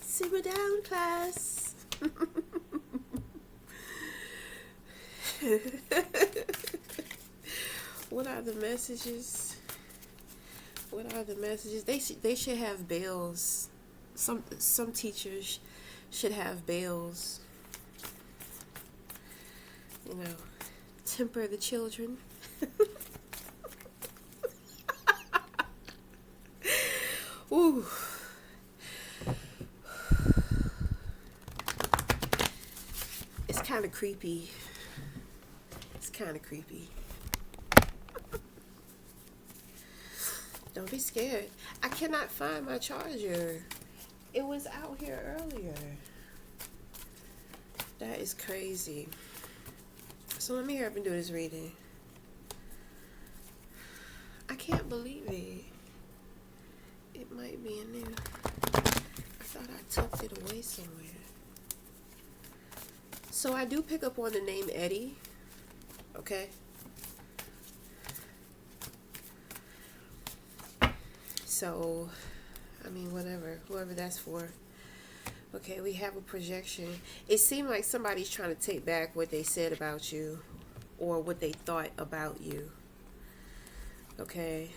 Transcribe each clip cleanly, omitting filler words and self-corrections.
simmer down, class. What are the messages? What are the messages? They should have bells. Some teachers should have bells. You know, temper the children. Ooh. It's kind of creepy. It's kind of creepy. Don't be scared. I cannot find my charger. It was out here earlier. That is crazy. So let me hurry up and do this reading. I can't believe it. It might be in there. I thought I tucked it away somewhere. So I do pick up on the name Eddie. Okay. So, I mean, whatever. Whoever that's for. Okay, we have a projection. It seemed like somebody's trying to take back what they said about you or what they thought about you. Okay.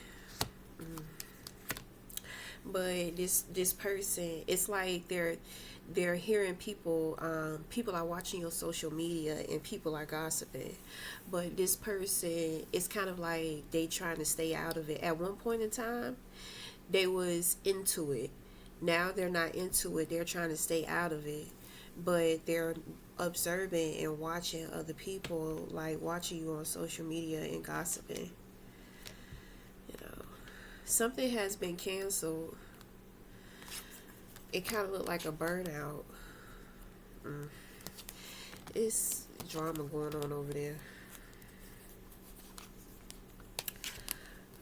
But this person, it's like they're hearing people are watching your social media and people are gossiping, but this person, it's kind of like they trying to stay out of it. At one point in time they was into it. Now they're not into it. They're trying to stay out of it, but they're observing and watching other people, like watching you on social media and gossiping. You know, something has been canceled. It kind of looked like a burnout. It's drama going on over there.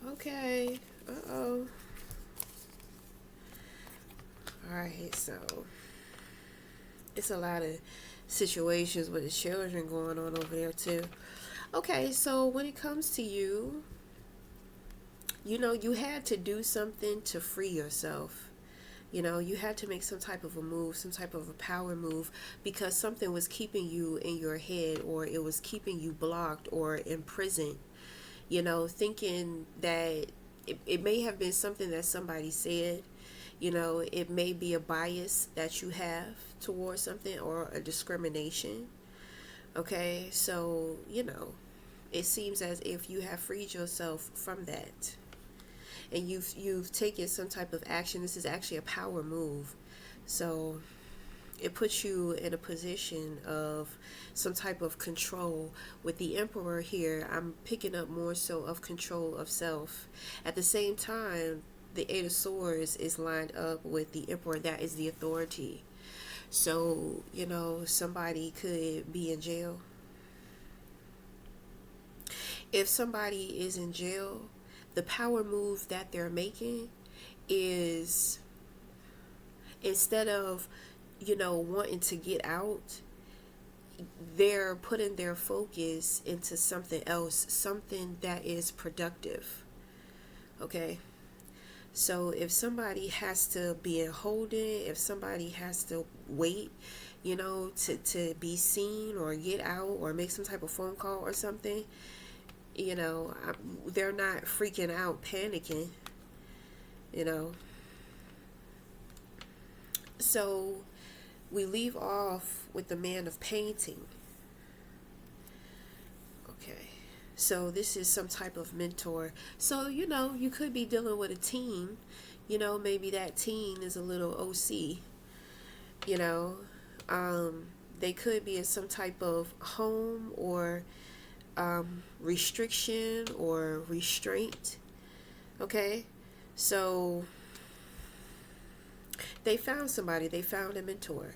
Okay. Uh-oh. Alright, so it's a lot of situations with the children going on over there too. Okay, so when it comes to you, you know, you had to do something to free yourself. You know, you had to make some type of a move, some type of a power move, because something was keeping you in your head, or it was keeping you blocked or imprisoned. You know, thinking that it may have been something that somebody said. You know, it may be a bias that you have towards something or a discrimination. Okay, so, you know, it seems as if you have freed yourself from that. And you've taken some type of action. This is actually a power move. So it puts you in a position of some type of control. With the Emperor here, I'm picking up more so of control of self. At the same time, the Eight of Swords is lined up with the Emperor. That is the authority. So, you know, somebody could be in jail. If somebody is in jail, the power move that they're making is, instead of, you know, wanting to get out, they're putting their focus into something else, something that is productive. Okay? So if somebody has to be in holding, if somebody has to wait, you know, to be seen or get out or make some type of phone call or something, you know, they're not freaking out, panicking, you know. So we leave off with the Man of Painting. Okay. So this is some type of mentor. So, you know, you could be dealing with a teen. You know, maybe that teen is a little OC. You know, they could be in some type of home or restriction or restraint. Okay, so they found somebody. They found a mentor.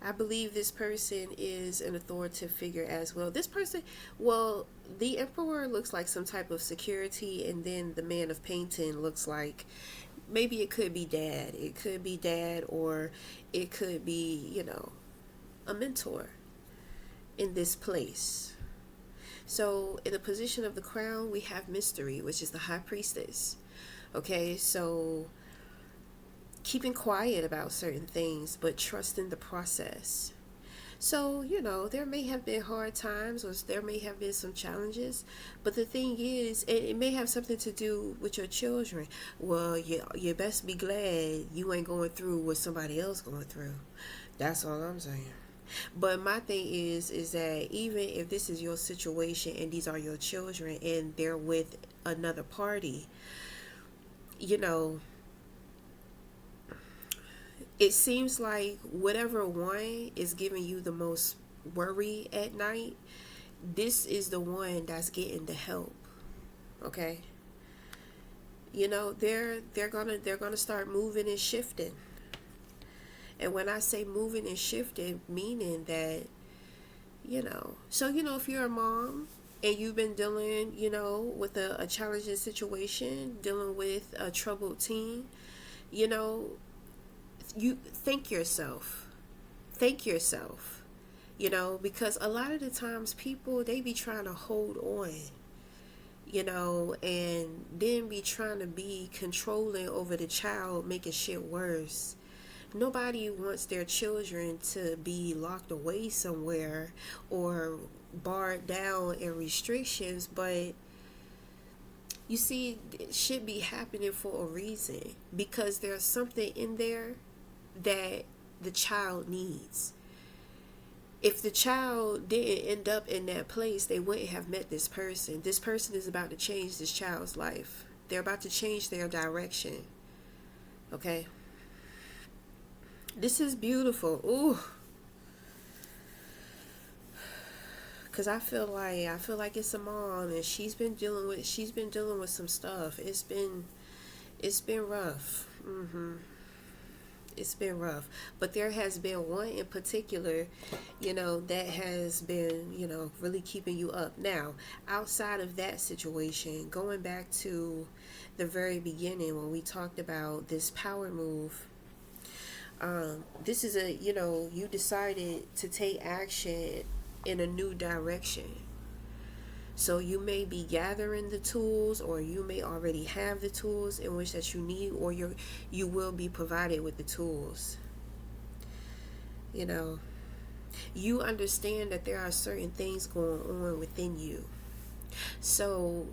I believe this person is an authoritative figure as well. This person, well, the Emperor looks like some type of security, and then the Man of Painting looks like, maybe it could be dad. It could be dad, or it could be, you know, a mentor in this place. So in the position of the crown, we have Mystery, which is the High Priestess. Okay, so keeping quiet about certain things, but trusting the process. So, there may have been hard times or there may have been some challenges, but the thing is, it may have something to do with your children. Well, you best be glad you ain't going through what somebody else going through. That's all I'm saying. But my thing is that even if this is your situation and these are your children and they're with another party, you know, it seems like whatever one is giving you the most worry at night, this is the one that's getting the help. Okay? They're gonna start moving and shifting. And when I say moving and shifting, meaning that, so if you're a mom and you've been dealing, with a challenging situation, dealing with a troubled teen, you know, you thank yourself, because a lot of the times people, they be trying to hold on, and then be trying to be controlling over the child, making shit worse. Nobody wants their children to be locked away somewhere or barred down in restrictions, but you see, it should be happening for a reason, because there's something in there that the child needs. If the child didn't end up in that place, they wouldn't have met this person. This person is about to change this child's life. They're about to change their direction. Okay? This is beautiful. Ooh. Cause I feel like it's a mom and she's been dealing with some stuff. It's been rough. It's been rough. But there has been one in particular, that has been, really keeping you up. Now, outside of that situation, going back to the very beginning when we talked about this power move, this is you decided to take action in a new direction. So you may be gathering the tools, or you may already have the tools in which that you need, or you will be provided with the tools. You understand that there are certain things going on within you. So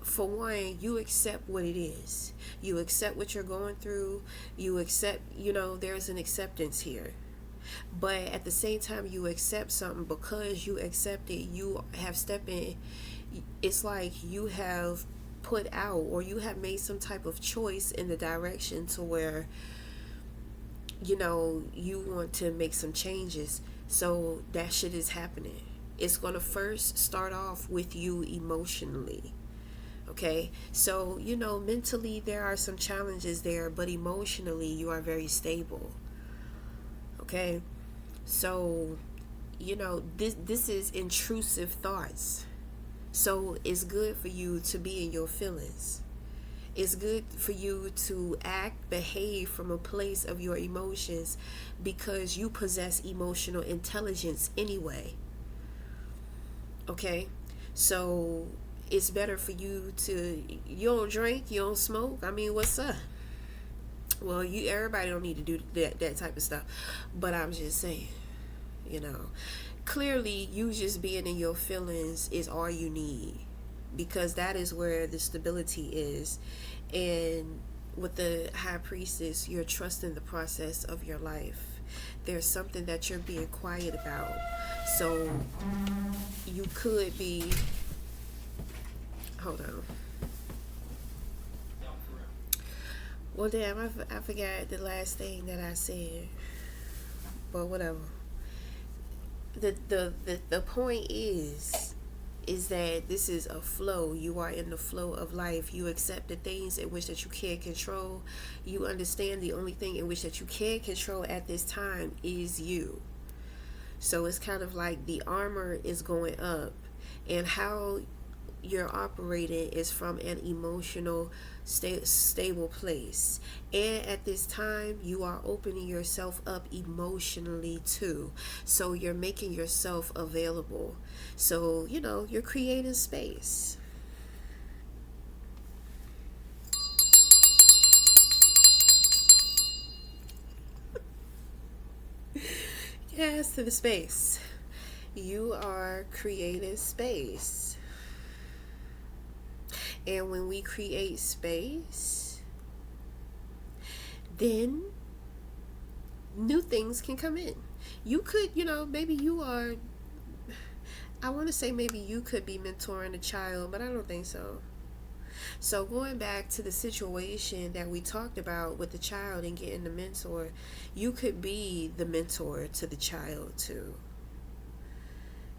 for one, you accept what it is. You accept what you're going through. You accept, there's an acceptance here. But at the same time, you accept something. Because you accept it, you have stepped in. It's like you have put out, or you have made some type of choice in the direction to where, you want to make some changes. So that shit is happening. It's going to first start off with you emotionally. Okay, so mentally there are some challenges there, but emotionally you are very stable. Okay, so this is intrusive thoughts. So it's good for you to be in your feelings. It's good for you to behave from a place of your emotions, because you possess emotional intelligence anyway. Okay, so it's better for you you don't drink, you don't smoke. I mean, what's up? Well, everybody don't need to do that type of stuff. But I'm just saying, clearly you just being in your feelings is all you need, because that is where the stability is. And with the high priestess, you're trusting the process of your life. There's something that you're being quiet about. So you could be, hold on. Well, damn, I forgot the last thing that I said. But whatever. The point is that this is a flow. You are in the flow of life. You accept the things in which that you can't control. You understand the only thing in which that you can control at this time is you. So it's kind of like the armor is going up, and how you're operating is from an emotional stable place. And at this time you are opening yourself up emotionally too. So you're making yourself available. So you're creating space. to the space. You are creating space. And when we create space, then new things can come in. You could, maybe you are, I want to say maybe you could be mentoring a child, but I don't think so. So going back to the situation that we talked about with the child and getting the mentor, you could be the mentor to the child too.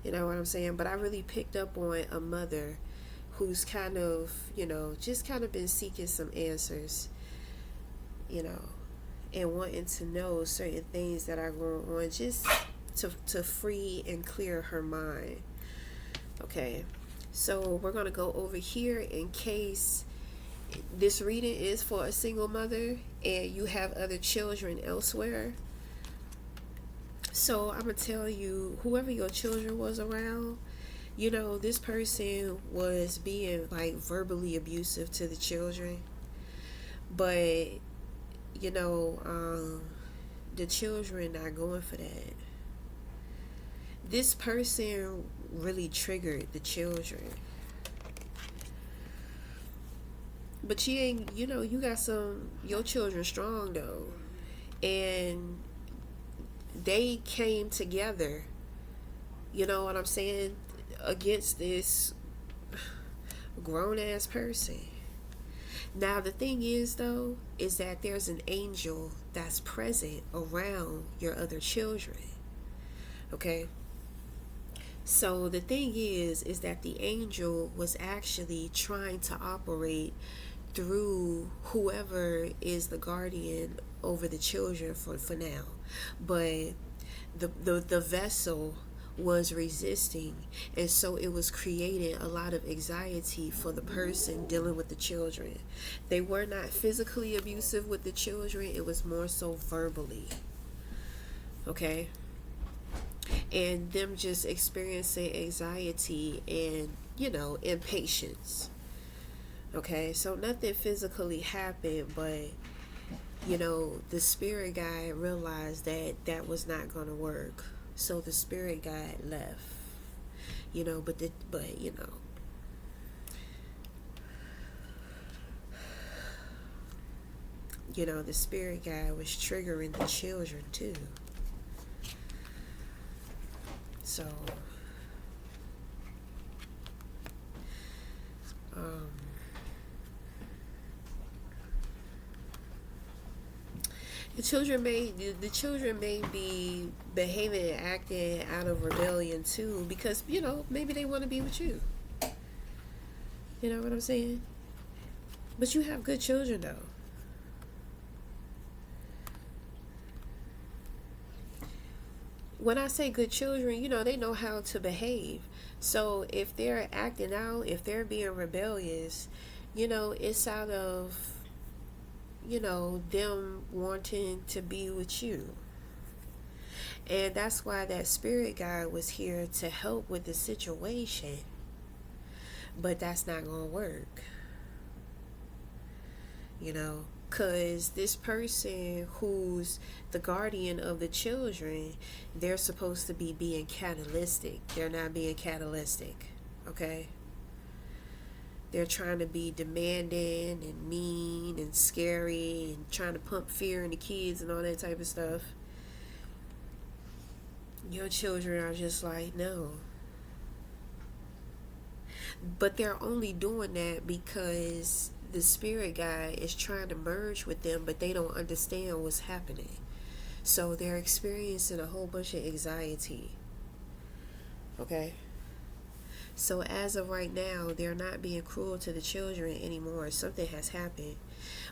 You know what I'm saying? But I really picked up on a mother who's kind of, just kind of been seeking some answers, and wanting to know certain things that are going on just to free and clear her mind. Okay. So we're going to go over here in case this reading is for a single mother and you have other children elsewhere. So I'm going to tell you, whoever your children was around, this person was being like verbally abusive to the children. But, the children not going for that. This person really triggered the children. But you ain't, you got your children strong though. And they came together, you know what I'm saying, against this grown ass person. Now the thing is though, is that there's an angel that's present around your other children. Okay? So the thing is that the angel was actually trying to operate through whoever is the guardian over the children for now. But the vessel was resisting, and so it was creating a lot of anxiety for the person dealing with the children. They were not physically abusive with the children, it was more so verbally. Okay? And them just experiencing anxiety and, impatience. Okay, so nothing physically happened, but, the spirit guide realized that that was not going to work. So the spirit guide left, but the spirit guide was triggering the children too. So, the children may be behaving and acting out of rebellion too, because maybe they want to be with you. You know what I'm saying? But you have good children though. When I say good children, they know how to behave. So if they're acting out, if they're being rebellious, it's out of, them wanting to be with you. And that's why that spirit guide was here to help with the situation. But that's not going to work. Because this person who's the guardian of the children, they're supposed to be being catalytic. They're not being catalytic. Okay? They're trying to be demanding and mean and scary and trying to pump fear in the kids and all that type of stuff. Your children are just like, no. But they're only doing that because the spirit guide is trying to merge with them, but they don't understand what's happening. So they're experiencing a whole bunch of anxiety. Okay? So as of right now, they're not being cruel to the children anymore. Something has happened.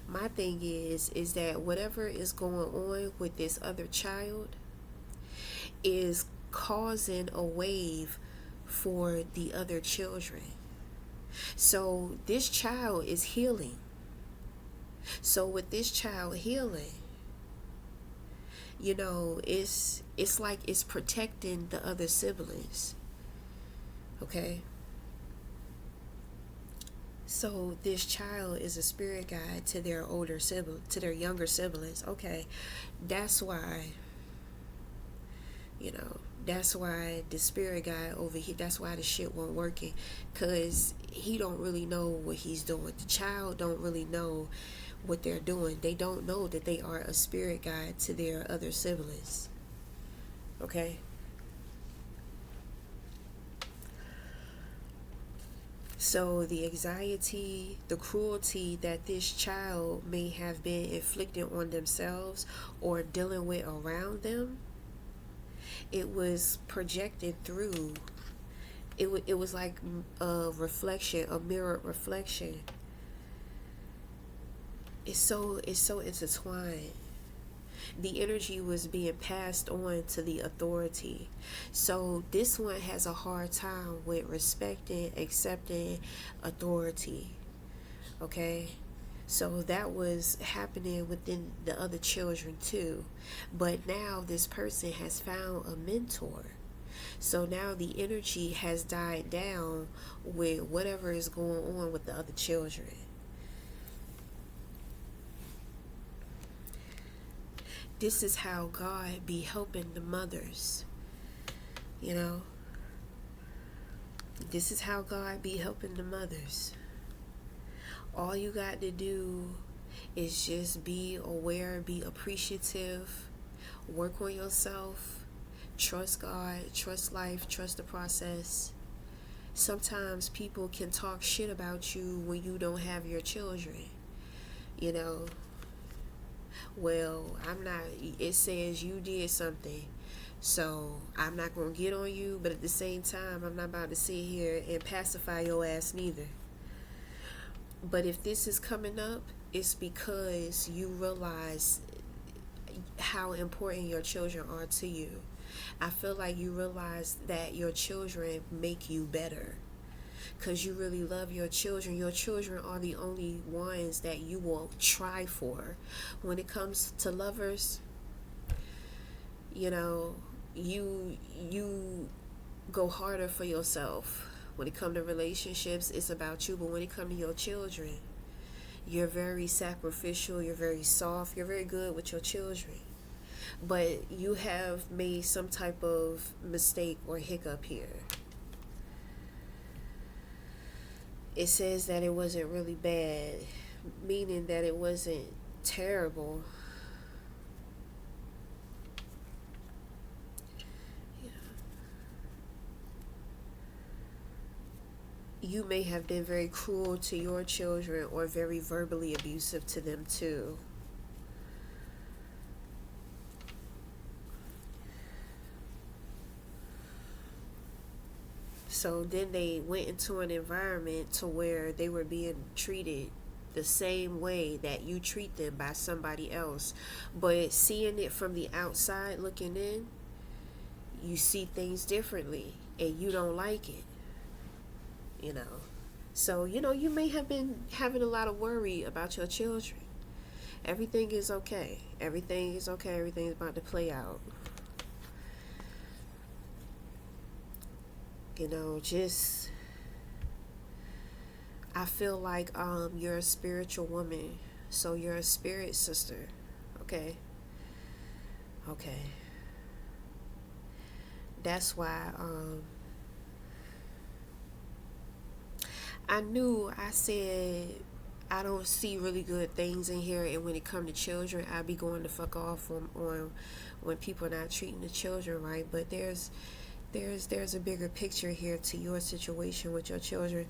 My thing is that whatever is going on with this other child is causing a wave for the other children. So this child is healing. So with this child healing, it's like it's protecting the other siblings. Okay? So this child is a spirit guide to their older sibling, to their younger siblings. Okay. That's why, You know, that's why the spirit guy over here, that's why the shit wasn't working, because he don't really know what he's doing. The child don't really know what they're doing. They don't know that they are a spirit guide to their other siblings. Okay? So the anxiety, the cruelty that this child may have been inflicting on themselves or dealing with around them, it was projected through. It was like a reflection, a mirrored reflection. It's so intertwined. The energy was being passed on to the authority. So this one has a hard time with respecting, accepting authority. Okay? So that was happening within the other children too. But now this person has found a mentor. So now the energy has died down with whatever is going on with the other children. This is how God be helping the mothers. You know? This is how God be helping the mothers. All you got to do is just be aware, be appreciative, work on yourself, trust God, trust life, trust the process. Sometimes people can talk shit about you when you don't have your children. You know, well, I'm not, it says you did something, so I'm not going to get on you, but at the same time, I'm not about to sit here and pacify your ass neither. But if this is coming up, it's because you realize how important your children are to you. I feel like you realize that your children make you better, because you really love your children. Your children are the only ones that you will try for. When it comes to lovers, you know, you go harder for yourself. When it comes to relationships, it's about you. But when it comes to your children, you're very sacrificial, you're very soft, you're very good with your children. But you have made some type of mistake or hiccup here. It says that it wasn't really bad, meaning that it wasn't terrible. Yeah. You may have been very cruel to your children or very verbally abusive to them too. So then they went into an environment to where they were being treated the same way that you treat them by somebody else. But seeing it from the outside looking in, you see things differently and you don't like it. You know. So, you know, you may have been having a lot of worry about your children. Everything is okay. Everything is okay. Everything's about to play out. You know, just I feel like you're a spiritual woman. So you're a spirit sister. Okay. Okay. That's why I said I don't see really good things in here, and when it come to children, I be going to fuck off on when people are not treating the children right. But there's a bigger picture here to your situation with your children.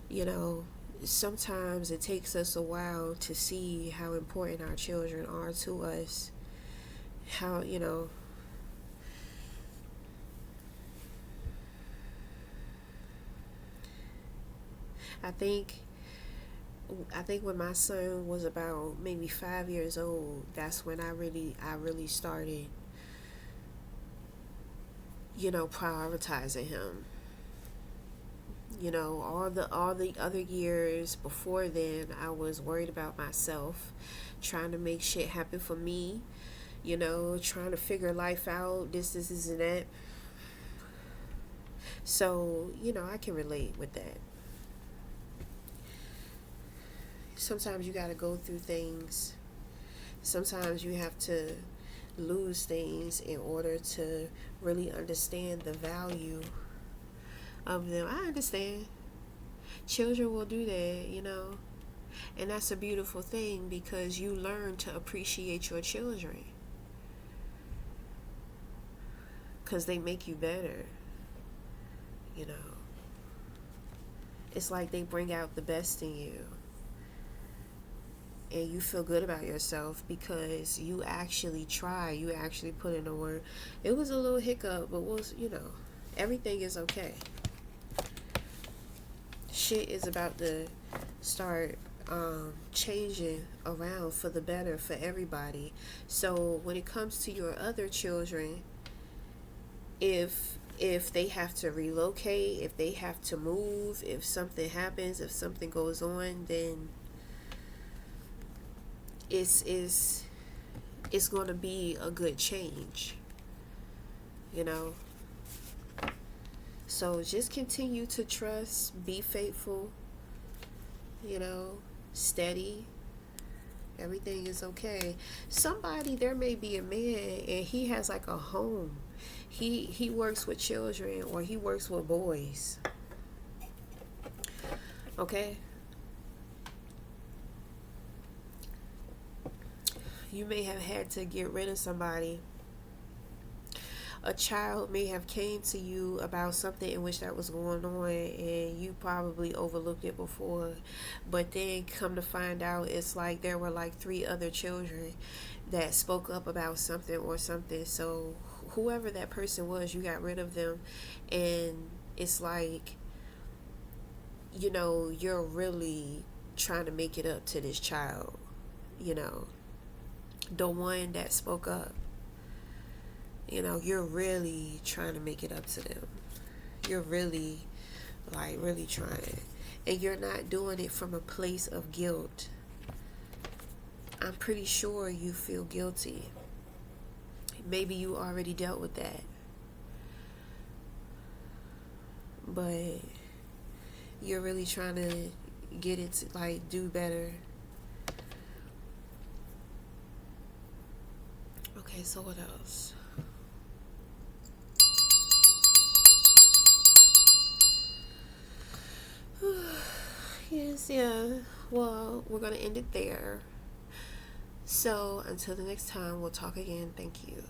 You know, sometimes it takes us a while to see how important our children are to us. How, you know, I think when my son was about maybe 5 years old, that's when I really started, you know, prioritizing him. You know, all the other years before then, I was worried about myself, trying to make shit happen for me, you know, trying to figure life out, this and that. So, you know, I can relate with that. Sometimes you got to go through things. Sometimes you have to lose things in order to really understand the value of them. I understand. Children will do that. And that's a beautiful thing because you learn to appreciate your children because they make you better. You know, it's like they bring out the best in you. And you feel good about yourself because you actually try. You actually put in the work. It was a little hiccup, but everything is okay. Shit is about to start changing around for the better for everybody. So when it comes to your other children, if they have to relocate, if they have to move, if something happens, if something goes on, then it's going to be a good change. So just continue to trust, be faithful, steady. Everything is okay. There may be a man and he has like a home. He works with children or he works with boys. Okay? You may have had to get rid of somebody. A child may have came to you about something in which that was going on and you probably overlooked it before, but then come to find out it's like there were like 3 other children that spoke up about something or something. So whoever that person was, you got rid of them, and it's like you're really trying to make it up to this child, the one that spoke up. You're really trying to make it up to them. You're really trying. And you're not doing it from a place of guilt. I'm pretty sure you feel guilty. Maybe you already dealt with that. But you're really trying to get it to do better. Okay, so what else? Yes, yeah. Well, we're going to end it there. So, until the next time, we'll talk again. Thank you.